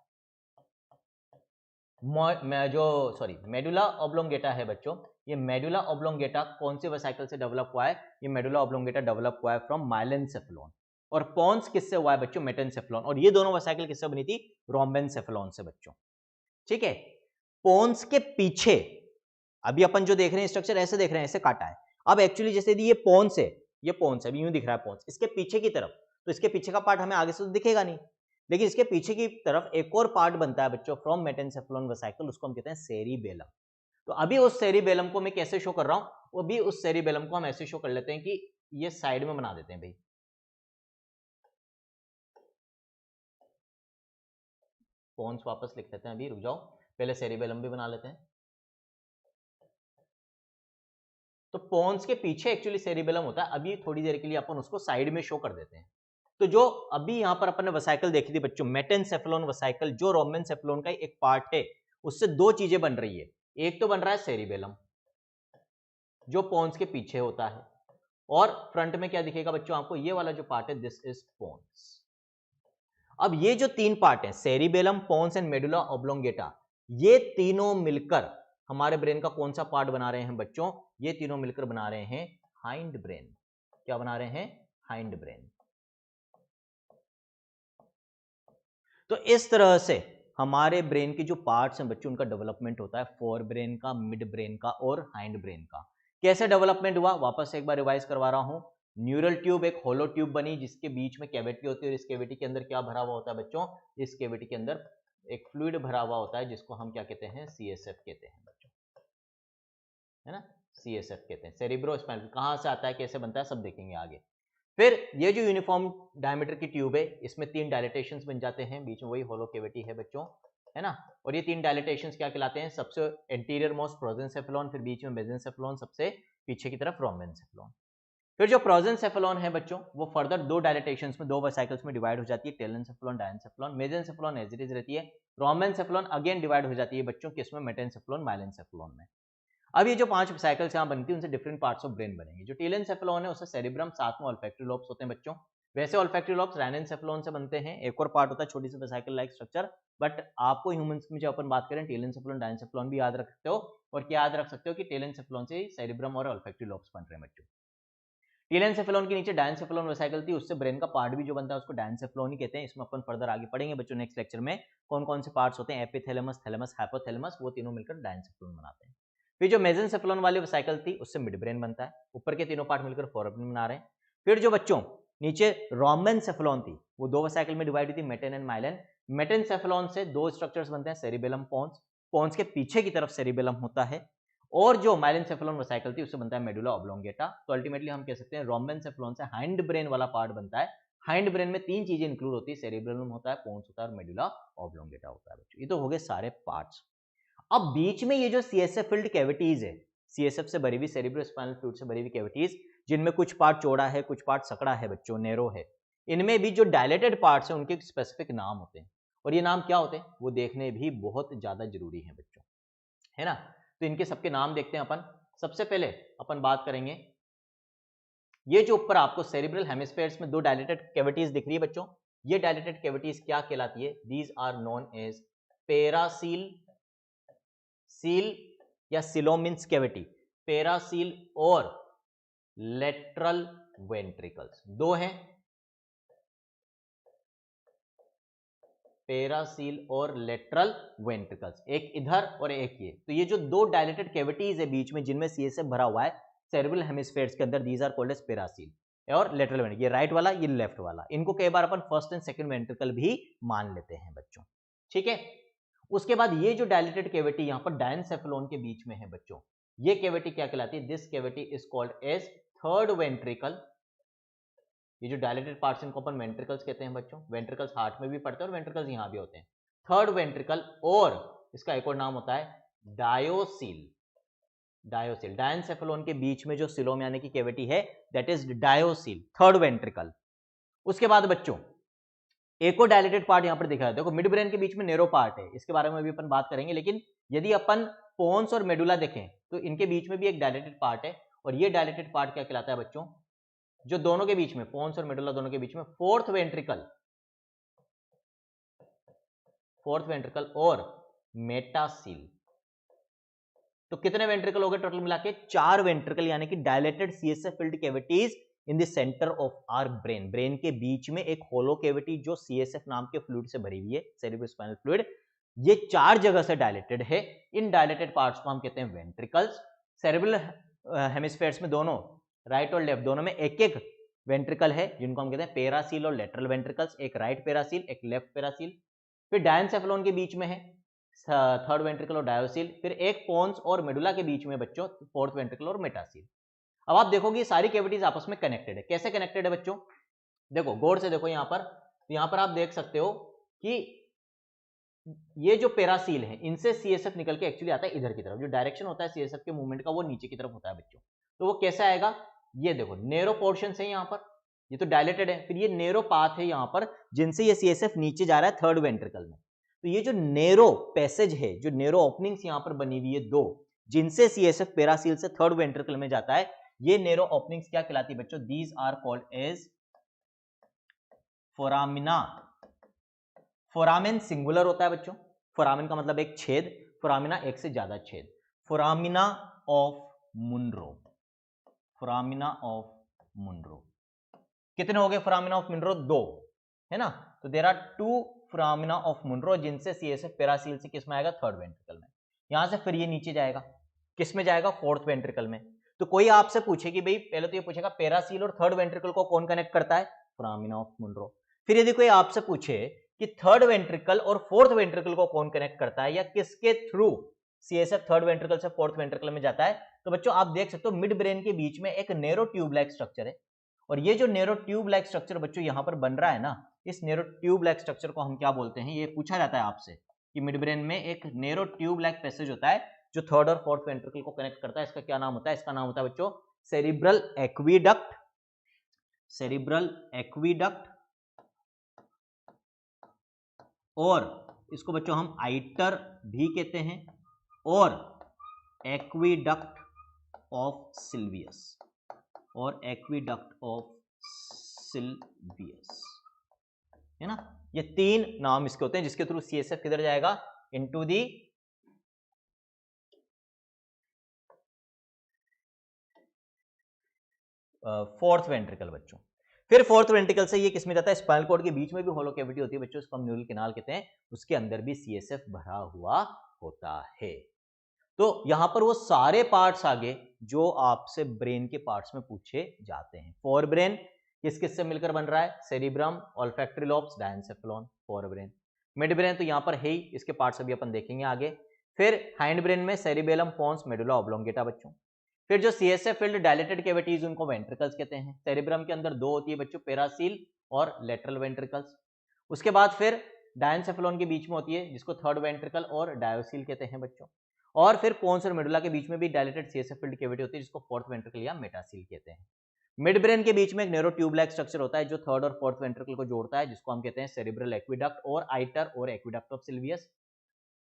Medulla oblongata है बच्चों। ये मेडुला ऑब्लोंगेटा कौन से वेसिकल से डेवलप हुआ है? ये मेडुला ऑब्लोंगेटा डेवलप हुआ है फ्रॉम माइलेनसेफेलॉन। और पोन्स किससे हुआ है बच्चों? मेटेनसेफेलॉन। और ये दोनों वेसिकल किससे बनी थी? रोम्बेनसेफेलॉन से बच्चों। ठीक है, पोन्स के पीछे अभी अपन जो देख रहे हैं स्ट्रक्चर, ऐसे देख रहे हैं, ऐसे काटा है। अब एक्चुअली जैसे ये पोन्स है, ये पोन्स है, अभी यूं दिख रहा है पोन्स, इसके पीछे की तरफ, तो इसके पीछे का पार्ट हमें आगे से तो दिखेगा नहीं, लेकिन इसके पीछे की तरफ एक और पार्ट बनता है बच्चों फ्रॉम मेटेनसेफेलॉन वेसिकल, उसको हम कहते हैं सेरिबेलम। तो अभी उस सेरिबेलम को मैं कैसे शो कर रहा हूं? अभी उस सेरिबेलम को हम ऐसे शो कर लेते हैं कि ये साइड में बना देते हैं भाई। पोन्स वापस लिख लेते हैं, अभी रुक जाओ, पहले सेरिबेलम भी बना लेते हैं। तो पोन्स के पीछे एक्चुअली सेरिबेलम होता है। अभी थोड़ी देर के लिए अपन उसको साइड में शो कर देते हैं। तो जो अभी यहां पर अपन ने वेसिकल देखी थी बच्चों, मेटेनसेफेलॉन वेसिकल, जो रोम्बेनसेफेलॉन का एक पार्ट है, उससे दो चीजें बन रही है। एक तो बन रहा है सेरिबेलम, जो पोन्स के पीछे होता है, और फ्रंट में क्या दिखेगा बच्चों आपको? ये वाला जो पार्ट है, दिस इज पोन्स। अब ये जो तीन पार्ट है, cerebellum, pons and medulla oblongata, ये तीनों मिलकर हमारे ब्रेन का कौन सा पार्ट बना रहे हैं बच्चों? ये तीनों मिलकर बना रहे हैं हाइंड ब्रेन। क्या बना रहे हैं? Hind brain. तो इस तरह से हमारे ब्रेन के जो पार्ट्स हैं बच्चों, उनका डेवलपमेंट होता है, फोर ब्रेन का, मिड ब्रेन का और हाइंड ब्रेन का। कैसे डेवलपमेंट हुआ? वापस से एक बार रिवाइज करवा रहा हूं। न्यूरल ट्यूब, एक होलो ट्यूब बनी, जिसके बीच में कैविटी होती है, और इस कैविटी के अंदर क्या भरा हुआ होता है बच्चों? इस कैविटी के अंदर एक फ्लूइड भरा हुआ होता है, जिसको हम क्या कहते हैं? CSF कहते हैं बच्चों, है ना, CSF कहते हैं। सेरिब्रोस्पाइनल कहां से आता है, कैसे बनता है, सब देखेंगे आगे। फिर ये जो यूनिफॉर्म डायमीटर की ट्यूब है, इसमें तीन डायलेटेशंस बन जाते हैं, बीच में वही होलो कैविटी है बच्चों, है ना। और ये तीन डायलेटेशंस क्या कहलाते हैं? सबसे एंटीरियर मोस्ट प्रोजेंसेफेलॉन, फिर बीच में मेसेंसेफेलॉन, सबसे पीछे की तरफ रोम्बेनसेफेलॉन। फिर जो प्रोजेंसेफेलॉन है बच्चों, वो फर्दर दो डायलेटेशंस में, दो वेसिकल्स में डिवाइड हो जाती है, टेलेनसेफेलॉन, डायंसेफेलॉन। मेसेंसेफेलॉन एज इट इज रहती है। रोम्बेनसेफेलॉन अगेन डिवाइड हो जाती है बच्चों, किसमें? मेटेनसेफेलॉन, माइलेनसेफेलॉन में। अब ये जो पांच साइकिल्स यहाँ बनती है, उनसे डिफरेंट पार्ट्स ऑफ ब्रेन बनेंगे। जो टेलेनसेफेलॉन है, उससे सेरिब्रम, साथ में ऑल्फैक्टरी लोब्स होते हैं बच्चों। वैसे ऑल्फैक्टरी लोब्स राइनेनसेफेलॉन से बनते हैं, एक और पार्ट होता है छोटी सी साइकिल लाइक स्ट्रक्चर, बट आपको ह्यूमंस में जब अपन बात करें, टेलेनसेफेलॉन, डायंसेफेलॉन भी याद रख सकते हो। और क्या याद रख सकते हो? कि टेलेनसेफेलॉन से सेरिब्रम और ऑल्फैक्टरी लोब्स बन रहे हैं बच्चों। टेलेनसेफेलॉन के नीचे डायंसेफेलॉन वेसिकल थी, उससे ब्रेन का पार्ट भी जो बनता है, उसको डायंसेफेलॉन ही कहते हैं। इसमें अपन फर्दर आगे पढ़ेंगे बच्चों नेक्स्ट लेक्चर में, कौन कौन से पार्ट्स होते हैं, एपिथैलेमस, थैलेमस, हाइपोथैलेमस, वो तीनों मिलकर डायंसेफेलॉन बनाते हैं। फिर जो मेसेंसेफेलॉन वाली वेसिकल थी, उससे मिड ब्रेन बनता है। ऊपर के तीनों पार्ट मिलकर फोरब्रेन बना रहे हैं। फिर जो बच्चों नीचे रोम्बेनसेफेलॉन थी, वो दो वेसिकल में डिवाइड हुई थी, मेटेन एंड माइलेन। मेटेनसेफेलॉन से दो स्ट्रक्चर्स बनते हैं, सेरिबेलम, पोन्स। पोन्स के पीछे की तरफ सेरिबेलम होता है। और जो माइलेनसेफेलॉन वेसिकल थी, उससे बनता है मेडुला ऑब्लोंगेटा। तो अल्टीमेटली हम कह सकते हैं रोम्बेनसेफेलॉन से हाइंड ब्रेन वाला पार्ट बनता है। हाइंड ब्रेन में तीन चीजें इंक्लूड होती है, सेरिबेलम होता है, पोन्स होता है, और मेडुला ऑब्लोंगेटा होता है बच्चों। ये तो हो गए सारे पार्ट्स। अब बीच में ये जो CSF फिल्ड कैविटीज है, CSF से भरी हुई, सेरिब्रोस्पाइनल फ्लूइड से भरी हुई कैविटीज, जिनमें कुछ पार्ट चौड़ा है, कुछ पार्ट सकड़ा है बच्चों, नैरो है, इनमें भी जो डायलेटेड पार्ट्स हैं, उनके स्पेसिफिक नाम होते हैं। और ये नाम क्या होते हैं, वो देखने भी बहुत ज्यादा जरूरी है बच्चों, है ना। तो इनके सबके नाम देखते हैं अपन। सबसे पहले अपन बात करेंगे, ये जो ऊपर आपको सेरिब्रल हेमिस्फेयर्स में दो डायलेटेड कैविटीज दिख रही है बच्चों, ये डायलेटेड कैविटीज क्या कहलाती है? These are known as paracoel, coel या सिलोमिन्स कैविटी, पेरासील और लेटरल वेंट्रिकल्स, दो हैं, पेरासील और लेटरल वेंट्रिकल्स, एक इधर और एक ये। तो ये जो दो डायलेटेड कैविटीज है बीच में, जिनमें CSF भरा हुआ है, सेरेब्रल हेमिस्फेयर्स के अंदर, दीज आर कॉल्ड एज पेरासील और लेटरल वेंट्रिकल, ये राइट वाला ये लेफ्ट वाला, इनको कई बार अपन फर्स्ट एंड सेकंड वेंट्रिकल भी मान लेते हैं बच्चों, ठीक है। उसके बाद ये जो डायलेटेड कैविटी यहां पर डायनसेफेलॉन के बीच में है बच्चों, ये कैविटी क्या कहलाती है? This cavity is called as third ventricle. ये जो डायलेटेड पार्ट्स इनको अपन वेंट्रिकल्स कहते हैं बच्चों, वेंट्रिकल्स हार्ट में भी पड़ते हैं और वेंट्रिकल्स यहां भी होते हैं, थर्ड वेंट्रिकल। और इसका एक और नाम होता है डायोसील। डायोसील, डायनसेफेलॉन के बीच में जो सिलोम यानी कि कैविटी है, दैट इज डायोसील, थर्ड वेंट्रिकल। उसके बाद बच्चों एक और डायलेटेड पार्ट यहां पर दिखा है, देखो मिड ब्रेन के बीच में नेरो पार्ट है, इसके बारे में भी अपन बात करेंगे, लेकिन यदि अपन पोन्स और मेडुला देखें तो इनके बीच में भी एक डायलेटेड पार्ट है, और ये डायलेटेड पार्ट क्या कहलाता है बच्चों? जो दोनों के बीच में, पोन्स और मेडुला दोनों के बीच में, फोर्थ वेंट्रिकल, फोर्थ वेंट्रिकल और मेटासील। तो कितने वेंट्रिकल हो गए टोटल मिला के? 4 वेंट्रिकल, यानी कि dilated CSF filled cavities in the centre of our brain. Brain के बीच में एक होलो कैविटी जो सीएसएफ नाम के फ्लूइड से भरी हुई है, सेरेब्रोस्पाइनल फ्लूइड, ये 4 जगह से डायलेटेड है। इन डायलेटेड पार्ट्स को हम कहते हैं वेंट्रिकल्स। सेरेब्रल हेमिस्फेयर्स में दोनों राइट और लेफ्ट दोनों में एक एक वेंट्रिकल है, जिनको हम कहते हैं पेरासील और लेटरल वेंट्रिकल्स, एक राइट पेरासील एक लेफ्ट पेरासील। फिर डायनसेफेलॉन के बीच में है थर्ड वेंट्रिकल और डायोसील, फिर एक पोन्स और मेडुला के बीच में बच्चों फोर्थ वेंट्रिकल और मेटासील। अब आप देखोगे ये सारी कैविटीज आपस में कनेक्टेड है। कैसे कनेक्टेड है बच्चों? देखो गौर से देखो यहां पर, तो यहां पर आप देख सकते हो कि ये जो पेरासील है इनसे सीएसएफ निकल के एक्चुअली आता है इधर की तरफ, जो डायरेक्शन होता है सीएसएफ के मूवमेंट का वो नीचे की तरफ होता है बच्चों। तो वो कैसे आएगा? ये देखो नेरो पोर्शन है यहां पर, ये तो डायलेटेड है, फिर ये नेरो पाथ है यहां पर जिनसे ये सीएसएफ नीचे जा रहा है थर्ड वेंट्रिकल में। तो ये जो नेरो पैसेज है, जो नेरो ओपनिंग्स यहां पर बनी हुई है दो, जिनसे सीएसएफ पेरासील से थर्ड वेंट्रिकल में जाता है, ये नेरो ओपनिंग्स क्या कहलाती है बच्चों? These are called as foramina. Foramen singular होता है बच्चों, फोरामेन का मतलब एक छेद, फोरामिना एक से ज्यादा छेद। Foramina of Monro, foramina of Monro. कितने हो गए फोरामिना ऑफ मुनरो? 2 है ना। तो there are 2 foramina of Monro, जिनसे सीएसएफ पेरासील से किस में आएगा? थर्ड वेंट्रिकल में। यहां से फिर ये नीचे जाएगा, किस में जाएगा? फोर्थ वेंट्रिकल में। तो कोई आपसे पूछे कि भाई, पहले तो ये पूछेगा पेरासील और थर्ड वेंट्रिकल को कौन कनेक्ट करता है? Foramina of Monro. फिर यदि कोई आपसे पूछे कि थर्ड वेंट्रिकल और फोर्थ वेंट्रिकल को कौन कनेक्ट करता है, या किसके थ्रू सीएसएफ थर्ड वेंट्रिकल से फोर्थ वेंट्रिकल में जाता है, तो बच्चों आप देख सकते हो मिड ब्रेन के बीच में एक नैरो ट्यूब लाइक स्ट्रक्चर है, और ये जो नैरो ट्यूब लाइक स्ट्रक्चर बच्चों यहां पर बन रहा है ना, इस नैरो ट्यूब लाइक स्ट्रक्चर को हम क्या बोलते हैं? ये पूछा जाता है आपसे कि मिड ब्रेन में एक नैरो ट्यूब लाइक पैसेज होता है जो थर्ड और फोर्थ वेंट्रिकल को कनेक्ट करता है, इसका क्या नाम होता है? इसका नाम होता है बच्चों सेरिब्रल एक्वीडक्ट। सेरिब्रल एक्वीडक्ट, और इसको बच्चों हम आइटर भी कहते हैं, और एक्वीडक्ट ऑफ सिल्वियस, और एक्वीडक्ट ऑफ सिल्वियस, है ना। ये 3 नाम इसके होते हैं जिसके थ्रू सीएसएफ किधर जाएगा? इनटू दी फोर्थ वेंट्रिकल बच्चों। फिर फोर्थ वेंट्रिकल से ये किस में जाता है? स्पाइनल कॉर्ड के बीच में भी होलो कैविटी होती है बच्चों, इसको हम न्यूरल कैनाल कहते हैं, उसके अंदर भी सीएसएफ भरा हुआ होता है। तो यहां पर वो सारे पार्ट्स आगे जो आपसे ब्रेन के पार्ट्स में पूछे जाते हैं। फोर ब्रेन किस किस से मिलकर बन रहा है? Cerebrum, olfactory lobes, diencephalon, fore brain. Mid brain तो यहां पर है ही, इसके पार्ट्स अभी अपन देखेंगे आगे। फिर हाइंड ब्रेन में सेरिबेलम, पोन्स, मेडुला ऑब्लोंगेटा बच्चों। फिर जो सीएसएफ फिल्ड डायलेटेड कैविटीज उनको वेंट्रिकल्स कहते हैं। सेरिब्रम के अंदर 2 होती है बच्चों, पेरासील और लेटरल वेंट्रिकल्स। उसके बाद फिर डायनसेफेलॉन के बीच में होती है जिसको थर्ड वेंट्रिकल और डायोसील कहते हैं बच्चों। और फिर पोन्स और मेडुला के बीच में भी डायलेटेड सीएसएफ फिल्ड कैविटी होती है जिसको फोर्थ वेंट्रिकल या मेटासील कहते हैं। मिड ब्रेन के बीच में एक नैरो ट्यूब लाइक स्ट्रक्चर होता है जो थर्ड और फोर्थ वेंट्रिकल को जोड़ता है, जिसको हम कहते हैं सेरिब्रल एक्विडक्ट और आइटर और एक्विडक्ट ऑफ सिल्वियस।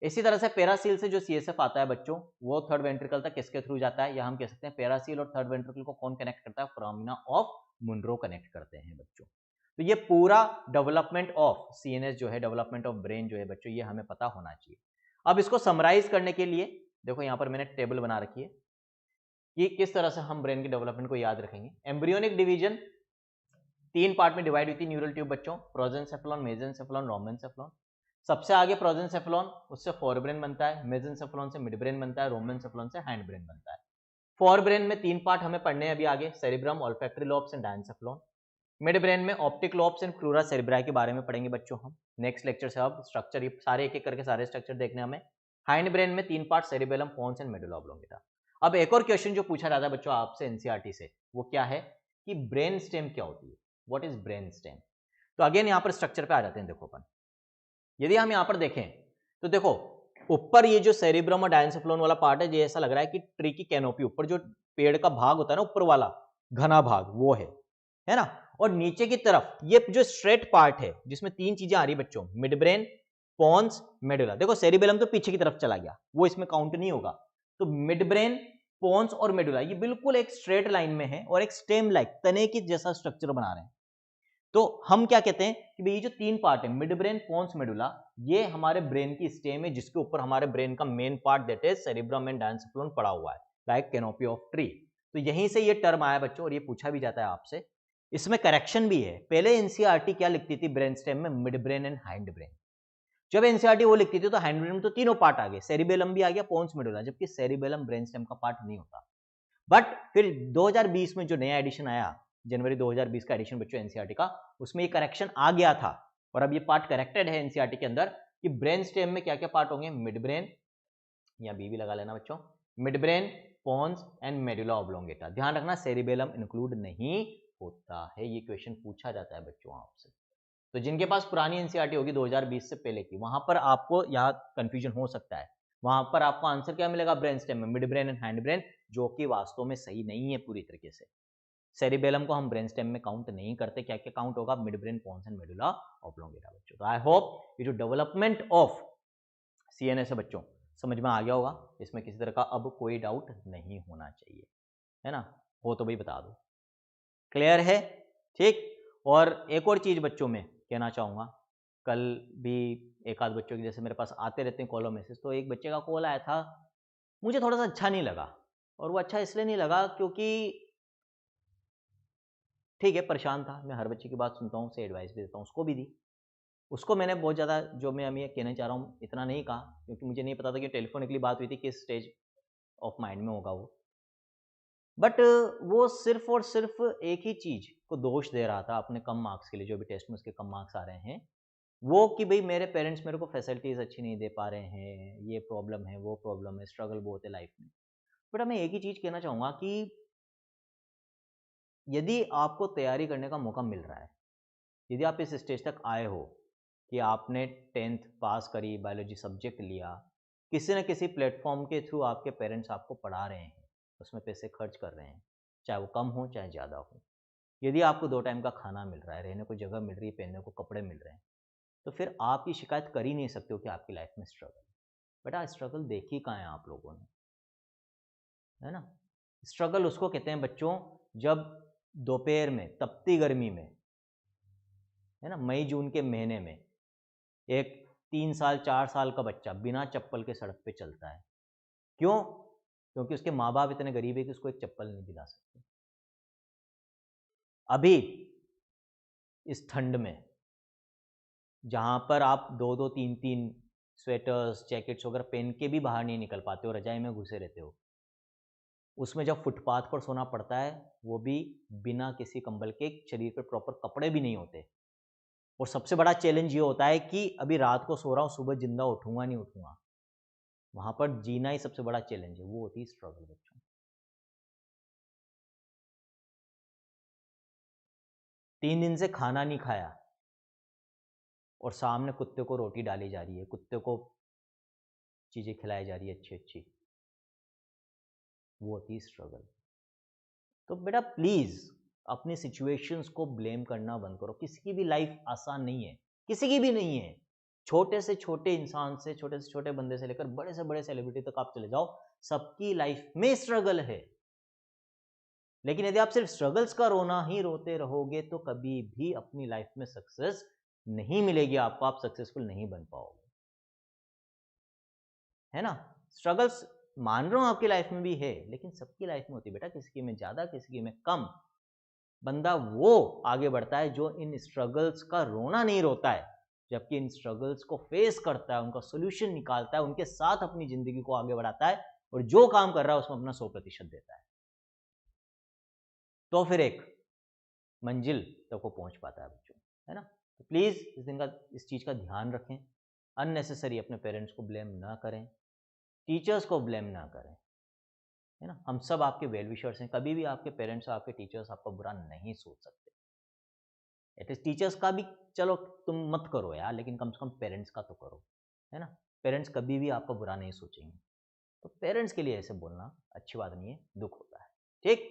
इसी तरह से पेरासील से जो सीएसएफ आता है बच्चों, वो थर्ड वेंट्रिकल तक किसके थ्रू जाता है? या हम कह सकते हैं पेरासील और थर्ड वेंट्रिकल को कौन कनेक्ट करता है? फोरामिना ऑफ मुनरो कनेक्ट करते हैं बच्चों। तो ये पूरा डेवलपमेंट ऑफ सीएनएस जो है, डेवलपमेंट ऑफ ब्रेन जो है बच्चों, ये हमें पता होना चाहिए। अब इसको समराइज करने के लिए देखो यहां पर मैंने टेबल बना रखी है कि किस तरह से हम ब्रेन के डेवलपमेंट को याद रखेंगे। एम्ब्रियोनिक डिवीजन 3 पार्ट में डिवाइड हुई थी न्यूरल ट्यूब बच्चों, प्रोजेंसेफेलॉन, मेसेंसेफेलॉन, रोमेनसेफेलॉन। सबसे आगे प्रोजेंसेफेलॉन, उससे फोरब्रेन बनता है, मेसेंसेफेलॉन से मिड ब्रेन बनता है, रोमेनसेफेलॉन से हैंड ब्रेन बनता है। फोर ब्रेन में 3 पार्ट हमें पढ़ने हैं अभी आगे, cerebrum, olfactory lobes and diencephalon. Mid brain में optic lobes and crura cerebri के बारे में पढ़ेंगे बच्चों हम नेक्स्ट लेक्चर से। अब स्ट्रक्चर, ये सारे एक एक करके सारे स्ट्रक्चर देखने हमें। हाइंड ब्रेन में 3 part, cerebellum, pons and medulla oblongata. अब एक और क्वेश्चन जो पूछा जाता है बच्चों आपसे एनसीईआरटी से, वो क्या है कि ब्रेन स्टेम क्या होती है, व्हाट इज ब्रेन स्टेम। तो अगेन यहाँ पर स्ट्रक्चर पे आ जाते हैं। देखो अपन यदि हम यहाँ पर देखें तो देखो ऊपर ये जो सेरिब्रम और डायंसेफ्लोन वाला पार्ट है, ये ऐसा लग रहा है कि ट्री की कैनोपी, ऊपर जो पेड़ का भाग होता है ना ऊपर वाला घना भाग, वो है ना। और नीचे की तरफ ये जो स्ट्रेट पार्ट है जिसमें 3 चीजें आ रही बच्चों, मिड ब्रेन, पोन्स, मेडुला। देखो सेरिबेलम तो पीछे की तरफ चला गया, वो इसमें काउंट नहीं होगा। तो मिड ब्रेन, पोन्स और मेडुला ये बिल्कुल एक स्ट्रेट लाइन में है और एक स्टेम लाइक तने की जैसा स्ट्रक्चर बना रहे हैं। तो हम क्या कहते हैं कि भाई ये जो 3 पार्ट है, मिड ब्रेन, पोन्स, मेडुला, ये हमारे ब्रेन की स्टेम है जिसके ऊपर हमारे ब्रेन का main part that is cerebrum and diencephalon पड़ा हुआ है, लाइक कैनोपी ऑफ ट्री। तो यहीं से ये टर्म आया बच्चों और ये पूछा भी जाता है आपसे। इसमें करेक्शन भी है। पहले एनसीईआरटी क्या लिखती थी ब्रेन स्टेम में, mid brain and hind brain. जब एनसीईआरटी वो लिखती थी तो हाइंड ब्रेन में तो तीनों पार्ट आ गए, सेरिबेलम भी आ गया, पोन्स, मेडुला, जबकि सेरिबेलम ब्रेन स्टेम का पार्ट नहीं होता। बट फिर 2020 में जो नया एडिशन आया, जनवरी 2020 का एडिशन बच्चों एनसीईआरटी का, उसमें ये करेक्शन आ गया था और अब ये पार्ट करेक्टेड है एनसीईआरटी के अंदर कि ब्रेन स्टेम में क्या क्या पार्ट होंगे, मिड ब्रेन, या बी भी लगा लेना बच्चों, mid brain, pons and medulla oblongata. ध्यान रखना सेरिबेलम इंक्लूड नहीं होता है, ये क्वेश्चन पूछा जाता है बच्चों आपसे। तो जिनके पास पुरानी एनसीईआरटी होगी 2020 से पहले की, वहां पर आपको यहाँ कंफ्यूजन हो सकता है। वहां पर आपको आंसर क्या मिलेगा, ब्रेन स्टेम में mid brain and hind brain, जो कि वास्तव में सही नहीं है पूरी तरीके से। सेरिबेलम को हम ब्रेन स्टेम में काउंट नहीं करते। क्या क्या काउंट होगा, mid brain, pons and medulla oblongata बच्चों। तो आई होप ये जो डेवलपमेंट ऑफ सीएनएस है बच्चों समझ में आ गया होगा, इसमें किसी तरह का अब कोई डाउट नहीं होना चाहिए, है ना। हो तो भाई बता दो, क्लियर है, ठीक। और एक और चीज बच्चों में कहना चाहूंगा, कल भी एक आध बच्चों की जैसे मेरे पास आते रहते हैं कॉल मैसेज, तो एक बच्चे का कॉल आया था, मुझे थोड़ा सा अच्छा नहीं लगा। और वो अच्छा इसलिए नहीं लगा क्योंकि ठीक है परेशान था, मैं हर बच्चे की बात सुनता हूँ, उसे एडवाइस भी देता हूँ, उसको भी दी। उसको मैंने बहुत ज़्यादा, जो मैं अभी कहना चाह रहा हूँ इतना नहीं कहा, क्योंकि मुझे नहीं पता था कि टेलीफोनिकली बात हुई थी, किस स्टेज ऑफ माइंड में होगा वो। बट वो सिर्फ और सिर्फ एक ही चीज को दोष दे रहा था अपने कम मार्क्स के लिए, जो भी टेस्ट में उसके कम मार्क्स आ रहे हैं, वो कि भाई मेरे पेरेंट्स मेरे को फैसिलिटीज अच्छी नहीं दे पा रहे हैं, ये प्रॉब्लम है, वो प्रॉब्लम है, स्ट्रगल बहुत है लाइफ में। बट मैं एक ही चीज कहना चाहूंगा कि यदि आपको तैयारी करने का मौका मिल रहा है, यदि आप इस स्टेज तक आए हो कि आपने 10th पास करी, बायोलॉजी सब्जेक्ट लिया, किसी न किसी प्लेटफॉर्म के थ्रू आपके पेरेंट्स आपको पढ़ा रहे हैं, उसमें पैसे खर्च कर रहे हैं, चाहे वो कम हो चाहे ज़्यादा हो, यदि आपको 2 टाइम का खाना मिल रहा है, रहने को जगह मिल रही है, पहनने को कपड़े मिल रहे हैं, तो फिर आप ये शिकायत कर ही नहीं सकते हो कि आपकी लाइफ में स्ट्रगल है। बेटा स्ट्रगल देखी कहाँ है आप लोगों ने, है ना। स्ट्रगल उसको कहते हैं बच्चों जब दोपहर में तपती गर्मी में, है ना, मई जून के महीने में एक 3 साल 4 साल का बच्चा बिना चप्पल के सड़क पे चलता है। क्यों? क्योंकि उसके माँ बाप इतने गरीब है कि उसको एक चप्पल नहीं दिला सकते। अभी इस ठंड में जहाँ पर आप 2-2 3-3 स्वेटर्स, जैकेट्स वगैरह पहन के भी बाहर नहीं निकल पाते हो, रजाई में घुसे रहते हो, उसमें जब फुटपाथ पर सोना पड़ता है, वो भी बिना किसी कंबल के, शरीर पे प्रॉपर कपड़े भी नहीं होते, और सबसे बड़ा चैलेंज ये होता है कि अभी रात को सो रहा हूँ, सुबह जिंदा उठूंगा नहीं उठूंगा, वहां पर जीना ही सबसे बड़ा चैलेंज है, वो होती है स्ट्रगल बच्चों। 3 दिन से खाना नहीं खाया और सामने कुत्ते को रोटी डाली जा रही है, कुत्ते को चीजें खिलाई जा रही है अच्छी अच्छी, वो होती है स्ट्रगल। तो बेटा प्लीज अपनी सिचुएशंस को ब्लेम करना बंद करो। किसी की भी लाइफ आसान नहीं है, किसी की भी नहीं है। छोटे से छोटे इंसान से छोटे बंदे से लेकर बड़े से बड़े सेलिब्रिटी तक आप चले जाओ, सबकी लाइफ में स्ट्रगल है। लेकिन यदि आप सिर्फ स्ट्रगल्स का रोना ही रोते रहोगे तो कभी भी अपनी लाइफ में सक्सेस नहीं मिलेगी आपको, आप सक्सेसफुल नहीं बन पाओगे, है ना। स्ट्रगल्स मान रहा हूं आपकी लाइफ में भी है, लेकिन सबकी लाइफ में होती है बेटा, किसी की में ज्यादा किसी की में कम। बंदा वो आगे बढ़ता है जो इन स्ट्रगल्स का रोना नहीं रोता है, जबकि इन स्ट्रगल्स को फेस करता है, उनका सोल्यूशन निकालता है, उनके साथ अपनी जिंदगी को आगे बढ़ाता है, और जो काम कर रहा है उसमें अपना 100% देता है। तो फिर एक मंजिल तक वो पहुंच पाता है बच्चों, है ना। तो प्लीज़ इस चीज़ का ध्यान रखें, अननेसेसरी अपने पेरेंट्स को ब्लेम ना करें, टीचर्स को ब्लेम ना करें, है ना। हम सब आपके वेल विशर्स हैं, कभी भी आपके पेरेंट्स और आपके टीचर्स आपका बुरा नहीं सोच सकते। एटलीस्ट टीचर्स का भी चलो तुम मत करो यार, लेकिन कम से कम पेरेंट्स का तो करो, है ना। पेरेंट्स कभी भी आपका बुरा नहीं सोचेंगे, तो पेरेंट्स के लिए ऐसे बोलना अच्छी बात नहीं है, दुख होता है। ठीक,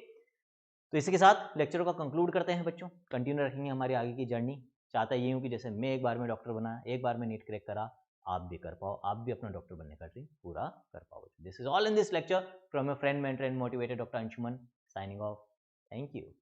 तो इसी के साथ लेक्चर को कंक्लूड करते हैं बच्चों, कंटिन्यू रखेंगे हमारी आगे की जर्नी। चाहता ये हूँ कि जैसे मैं एक बार में डॉक्टर बना, एक बार में नीट क्रैक करा, आप भी कर पाओ, आप भी अपना डॉक्टर बनने का ड्रीम पूरा कर पाओ। This is all in this lecture from your friend, mentor and motivated doctor Anshuman, signing off. Thank you.